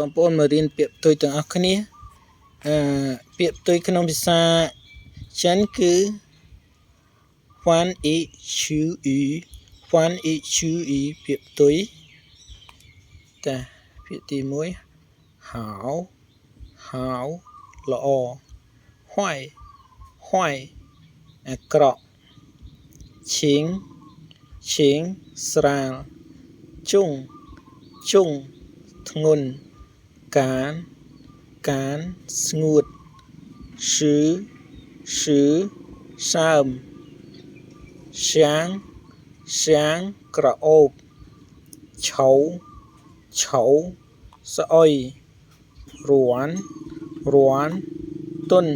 បងប្អូនមករៀនពាក្យផ្ទុយទាំងអស់គ្នាពាក្យផ្ទុយក្នុងភាសាចិនគឺfan e chu e fan e chu e ពាក្យផ្ទុយតាពាក្យទី1ហៅល្អ坏អាក្រក់ឈៀងស្រាលជុងធ្ងន់កានស្ងួតឈឺសើមសាំងក្រអូបឆៅស្អុយរាន់ទន់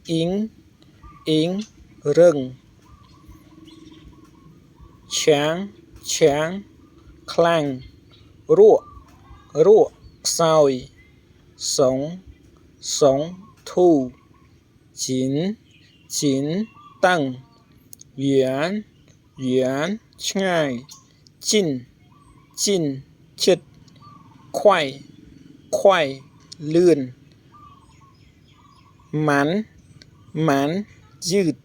អ៊ីងរឹងឆាំងខ្លាំងរក់ខ្សោយសុងធូរជីនតឹងយានឆ្ងាយជីនជិតខ្វាយលឿនម៉ាន់យឺត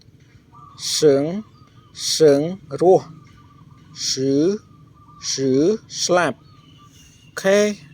សឹងរស់ស្លាប់អូខេ